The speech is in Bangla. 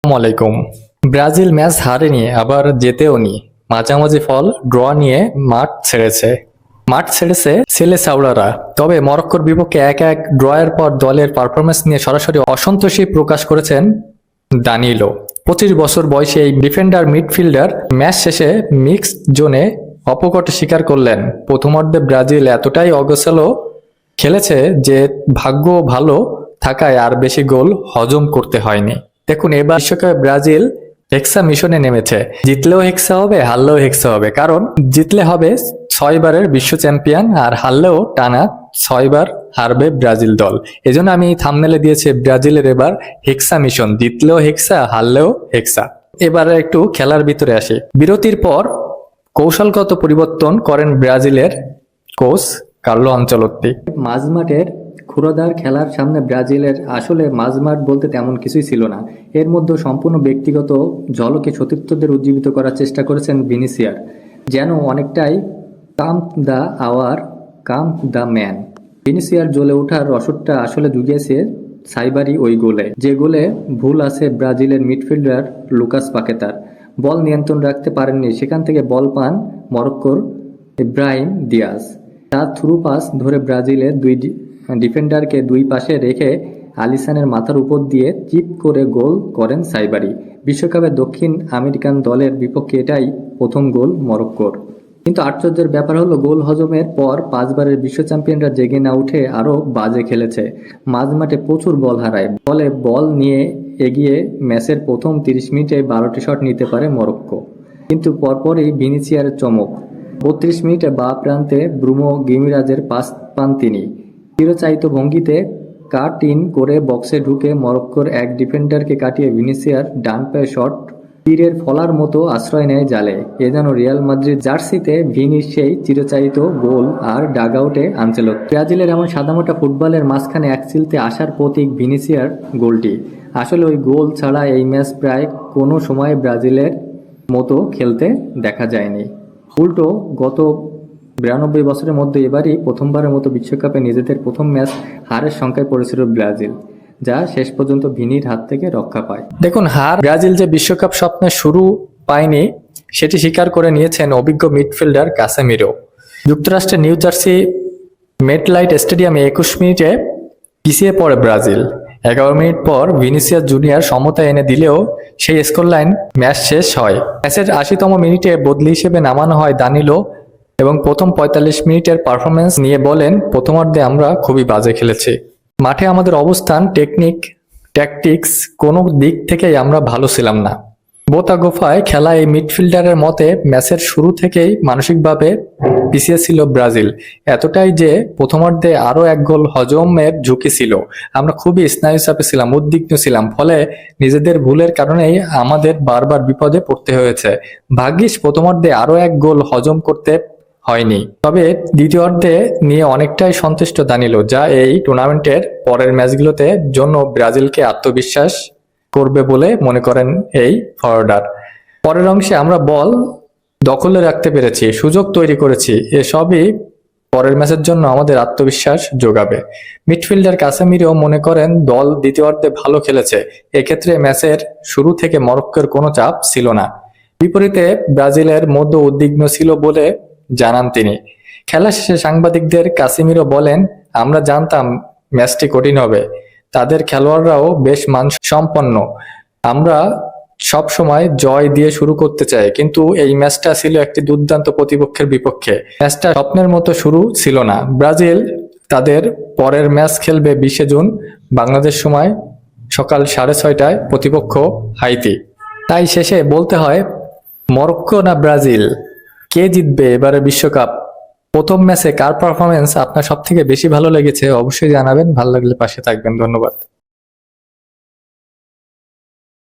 আসসালামাইকুম। ব্রাজিল ম্যাচ হারেনি, আবার জেতেও নি, মাঝামাঝি ফল ড্র নিয়ে মাঠ ছেড়েছে সেলেসাওরারা। তবে মরক্কোর বিপক্ষে 1-1 ড্রয়ের পর দলের পারফরম্যান্স নিয়ে সরাসরি অসন্তোষী প্রকাশ করেছেন দানিলো। 25 বছর বয়সী এই ডিফেন্ডার মিডফিল্ডার ম্যাচ শেষে মিক্সড জোনে অপকটে স্বীকার করলেন, প্রথমার্ধে ব্রাজিল এতটাই অগোছালো খেলেছে যে ভাগ্য ভালো থাকায় আর বেশি গোল হজম করতে হয়নি। দেখুন, এবার বিশ্বকাপে ব্রাজিল হেক্সা মিশনে নেমেছে। জিতলেও হেক্সা হবে, হারলেও হেক্সা হবে। কারণ জিতলে হবে 6 বারের বিশ্ব চ্যাম্পিয়ন, আর হারলেও টানা 6 বার হারবে ব্রাজিল দল। এজন্য আমি থাম্বনেলে দিয়েছি ব্রাজিলের এবার হেক্সা মিশন, জিতলেও হেক্সা, হারলেও হেক্সা। এবার একটু খেলার ভিতরে আসি। বিরতির পর কৌশলগত পরিবর্তন করেন ব্রাজিলের কোচ কার্লো আনচেলত্তি। মাঝমাঠের ক্ষুরোদার খেলার সামনে ব্রাজিলের আসলে মাঝমাঠ বলতে তেমন কিছুই ছিল না। এর মধ্যে সম্পূর্ণ ব্যক্তিগত ঝলকে সতীর্থদের উজ্জীবিত করার চেষ্টা করেছেন ভিনিসিয়াস, যেন অনেকটাই come the hour, come the man. Vinicius জ্বলে ওঠার রসদটা আসলে জুগিয়েছে সাইবারি ওই গোলে, যে গোলে ভুল আছে ব্রাজিলের মিডফিল্ডার লুকাস পাকেতার। বল নিয়ন্ত্রণ রাখতে পারেননি, সেখান থেকে বল পান মরক্কোর ইব্রাহিম দিয়াজ। তার থ্রু পাস ধরে ব্রাজিলের দুই ডিফেন্ডারকে দুই পাশে রেখে আলিসানের মাথার উপর দিয়ে চিপ করে গোল করেন সাইবারি। বিশ্বকাপে দক্ষিণ আমেরিকান দলের বিপক্ষে এটাই প্রথম গোল মরক্কোর। কিন্তু আশ্চর্যের ব্যাপার হলো, গোল হজমের পর 5 বারের বিশ্ব চ্যাম্পিয়নরা জেগে না উঠে আরও বাজে খেলেছে। মাঝমাঠে প্রচুর বল হারায়, ফলে বল নিয়ে এগিয়ে ম্যাচের প্রথম 30 মিনিটে 12টি শট নিতে পারে মরক্কো। কিন্তু পরপরই ভিনিসিয়াসের চমক। 32 মিনিটে বা প্রান্তে ব্রুনো গিমিরাজের পাস পান তিনি। চিরচাহিত ভঙ্গিতে কাট ইন করে বক্সে ঢুকে মরক্কোর এক ডিফেন্ডারকে কাটিয়ে ভিনিসিয়াস ডান পায়ে শট তীরের ফলার মতো আশ্রয় নেয় জালে। এ যেন রিয়াল মাদ্রিদ জার্সিতে ভিনির সেই চিরচাহিত গোল আর ডাগআউটে আনচেলত্তি। ব্রাজিলের এমন সাদামাটা ফুটবলের মাঝখানে এক চিলতে আসার প্রতীক ভিনিসিয়াস গোলটি। আসলে ওই গোল ছাড়া এই ম্যাচ প্রায় কোনো সময় ব্রাজিলের মতো খেলতে দেখা যায়নি। উল্টো গত 92 বছরের মধ্যে এবারই প্রথমবারের মতো বিশ্বকাপে নিজেদের প্রথম ম্যাচ হারের সংখ্যায় পড়েছিল ব্রাজিল, যা শেষ পর্যন্ত ভিনির হাত থেকে রক্ষা পায়। দেখুন, ব্রাজিল যে বিশ্বকাপ স্বপ্নের শুরু পায়নি সেটি স্বীকার করে নিয়েছেন অভিজ্ঞ মিডফিল্ডার কাসেমিরো। যুক্তরাষ্ট্রের নিউ জার্সি মেটলাইট স্টেডিয়ামে 21 মিনিটে পিছিয়ে পড়ে ব্রাজিল। 11 মিনিট পর ভিনিসিয়াস জুনিয়র সমতা এনে দিলেও সেই স্কোরলাইন ম্যাচ শেষ হয়। ম্যাচের 80তম মিনিটে বদলি হিসেবে নামানো হয় দানিলো এবং প্রথম 45 মিনিটের পারফরমেন্স নিয়ে বলেন, প্রথমার্ধে আমরা খুবই বাজে খেলেছি। মাঠে আমাদের অবস্থান, টেকনিক, ট্যাকটিক্স কোনো দিক থেকেই আমরা ভালো ছিলাম না। বোতাগোফায় খেলা এই মিডফিল্ডারের মতে ম্যাচের শুরু থেকেই মানসিকভাবে পিছিয়ে ছিল ব্রাজিল, এতটাই যে প্রথমার্ধে আরও 1 গোল হজমের ঝুঁকি ছিল। আমরা খুবই স্নায়ুচাপে ছিলাম, উদ্বিগ্ন ছিলাম, ফলে নিজেদের ভুলের কারণেই আমাদের বারবার বিপদে পড়তে হয়েছে। ভাগ্যিস প্রথমার্ধে আরও 1 গোল হজম করতে হয়নি। তবে দ্বিতীয়ার্ধে নিয়ে অনেকটাই সন্তুষ্ট দানিলো, যা এই টুর্নামেন্টের পরের ম্যাচগুলোতে জন্য ব্রাজিলকে আত্মবিশ্বাস করবে বলে মনে করেন এই ফরওয়ার্ডার। পরের অংশে আমরা বল দখলে রাখতে পেরেছি, সুযোগ তৈরি করেছি, এসবই পরের ম্যাচের জন্য আমাদের আত্মবিশ্বাস যোগাবে। মিডফিল্ডার কাসেমিরো মনে করেন দল দ্বিতীয়ার্ধে ভালো খেলেছে, এক্ষেত্রে ম্যাচের শুরু থেকে মরক্কোর কোনো চাপ ছিল না। বিপরীতে ব্রাজিলের মধ্যে উদ্বিগ্ন ছিল বলে জানান তিনি। খেলা শেষে সাংবাদিকদের কাসেমিরো বলেন, আমরা জানতাম ম্যাচটি কঠিন হবে, তাদের খেলোয়াড়রাও বেশ মানসম্পন্ন, আমরা সব সময় জয় দিয়ে শুরু করতে চাই, কিন্তু এই ম্যাচটা ছিল একটি দুর্দান্ত প্রতিপক্ষের বিপক্ষে। ম্যাচটা স্বপ্নের মতো শুরু ছিল না। ব্রাজিল তাদের পরের ম্যাচ খেলবে 20 জুন বাংলাদেশ সময় সকাল 6:30টায়, প্রতিপক্ষ হাইতি। তাই শেষে বলতে হয়, মরক্কো না ব্রাজিল, কে জিতবে এবারে বিশ্বকাপ? প্রথম ম্যাচে কার পারফরমেন্স আপনার সব থেকে বেশি ভালো লেগেছে অবশ্যই জানাবেন। ভালো লাগলে পাশে থাকবেন। ধন্যবাদ।